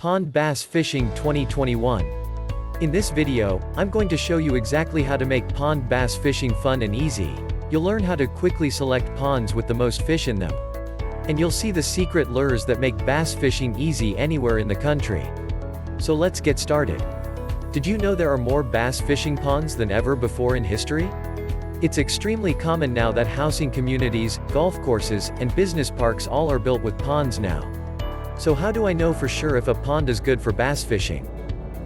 Pond Bass Fishing 2021. In this video, I'm going to show you exactly how to make pond bass fishing fun and easy. You'll learn how to quickly select ponds with the most fish in them. And you'll see the secret lures that make bass fishing easy anywhere in the country. So let's get started. Did you know there are more bass fishing ponds than ever before in history? It's extremely common now that housing communities, golf courses, and business parks all are built with ponds now. So how do I know for sure if a pond is good for bass fishing?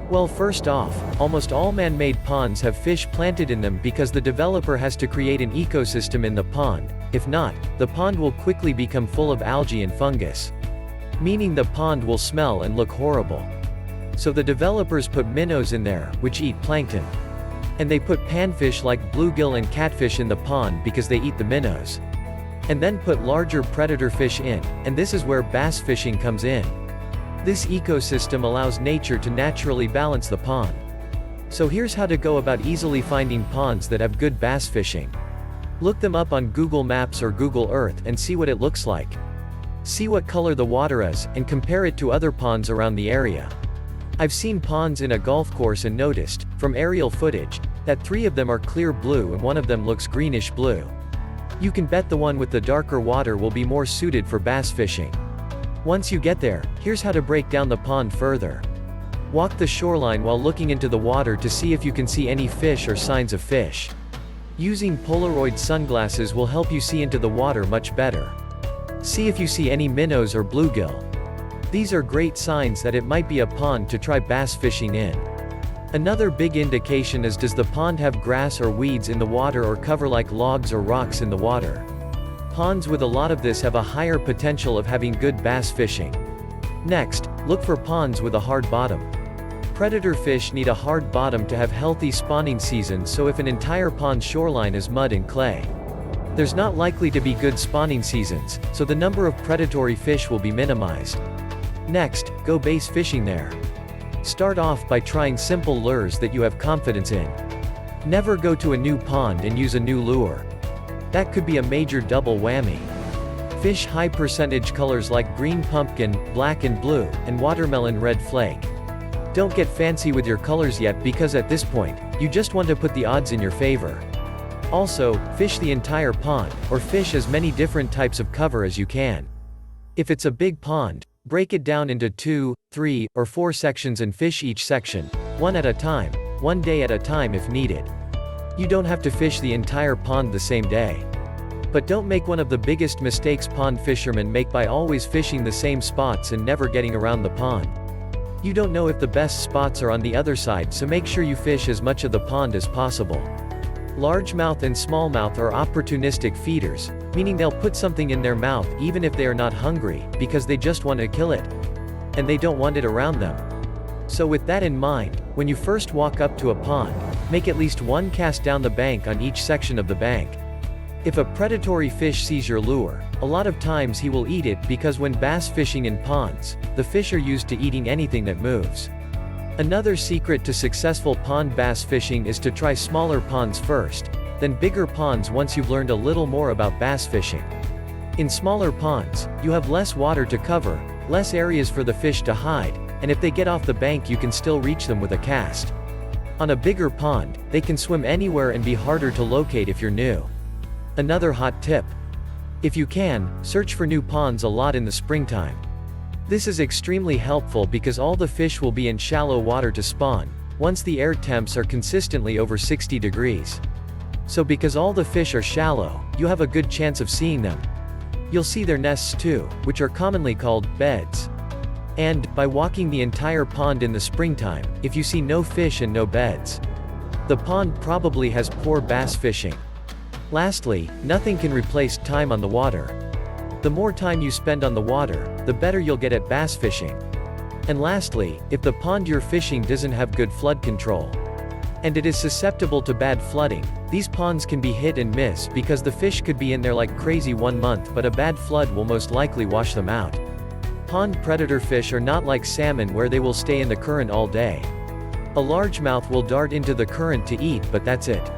Well, first off, almost all man-made ponds have fish planted in them because the developer has to create an ecosystem in the pond. If not, the pond will quickly become full of algae and fungus. Meaning the pond will smell and look horrible. So the developers put minnows in there, which eat plankton. And they put panfish like bluegill and catfish in the pond because they eat the minnows. And then put larger predator fish in, and this is where bass fishing comes in. This ecosystem allows nature to naturally balance the pond. So here's how to go about easily finding ponds that have good bass fishing. Look them up on Google Maps or Google Earth and see what it looks like. See what color the water is, and compare it to other ponds around the area. I've seen ponds in a golf course and noticed, from aerial footage, that 3 of them are clear blue and 1 of them looks greenish blue. You can bet the one with the darker water will be more suited for bass fishing. Once you get there, here's how to break down the pond further. Walk the shoreline while looking into the water to see if you can see any fish or signs of fish. Using Polaroid sunglasses will help you see into the water much better. See if you see any minnows or bluegill. These are great signs that it might be a pond to try bass fishing in. Another big indication is, does the pond have grass or weeds in the water or cover like logs or rocks in the water? Ponds with a lot of this have a higher potential of having good bass fishing. Next, look for ponds with a hard bottom. Predator fish need a hard bottom to have healthy spawning seasons, so if an entire pond shoreline is mud and clay, there's not likely to be good spawning seasons, so the number of predatory fish will be minimized. Next, go bass fishing there. Start off by trying simple lures that you have confidence in. Never go to a new pond and use a new lure. That could be a major double whammy. Fish high percentage colors like green pumpkin, black and blue, and watermelon red flake. Don't get fancy with your colors yet, because at this point, you just want to put the odds in your favor. Also, fish the entire pond, or fish as many different types of cover as you can. If it's a big pond, break it down into 2, 3, or 4 sections and fish each section, one at a time, one day at a time if needed. You don't have to fish the entire pond the same day. But don't make one of the biggest mistakes pond fishermen make by always fishing the same spots and never getting around the pond. You don't know if the best spots are on the other side, so make sure you fish as much of the pond as possible. Largemouth and smallmouth are opportunistic feeders, meaning they'll put something in their mouth even if they are not hungry, because they just want to kill it. And they don't want it around them. So with that in mind, when you first walk up to a pond, make at least 1 cast down the bank on each section of the bank. If a predatory fish sees your lure, a lot of times he will eat it, because when bass fishing in ponds, the fish are used to eating anything that moves. Another secret to successful pond bass fishing is to try smaller ponds first, then bigger ponds once you've learned a little more about bass fishing. In smaller ponds, you have less water to cover, less areas for the fish to hide, and if they get off the bank you can still reach them with a cast. On a bigger pond, they can swim anywhere and be harder to locate if you're new. Another hot tip. If you can, search for new ponds a lot in the springtime. This is extremely helpful because all the fish will be in shallow water to spawn, once the air temps are consistently over 60 degrees. So because all the fish are shallow, you have a good chance of seeing them. You'll see their nests too, which are commonly called beds. And, by walking the entire pond in the springtime, if you see no fish and no beds, the pond probably has poor bass fishing. Lastly, nothing can replace time on the water. The more time you spend on the water, the better you'll get at bass fishing. And lastly, if the pond you're fishing doesn't have good flood control, and it is susceptible to bad flooding, these ponds can be hit and miss, because the fish could be in there like crazy 1 month, but a bad flood will most likely wash them out. Pond predator fish are not like salmon where they will stay in the current all day. A largemouth will dart into the current to eat, but that's it.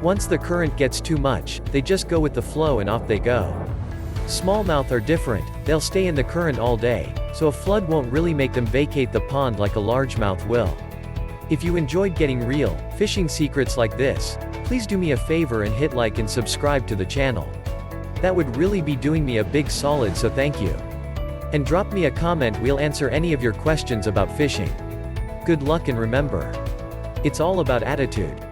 Once the current gets too much, they just go with the flow and off they go. Smallmouth are different, they'll stay in the current all day, so a flood won't really make them vacate the pond like a largemouth will. If you enjoyed getting real, fishing secrets like this, please do me a favor and hit like and subscribe to the channel. That would really be doing me a big solid, so thank you. And drop me a comment, we'll answer any of your questions about fishing. Good luck, and remember, it's all about attitude.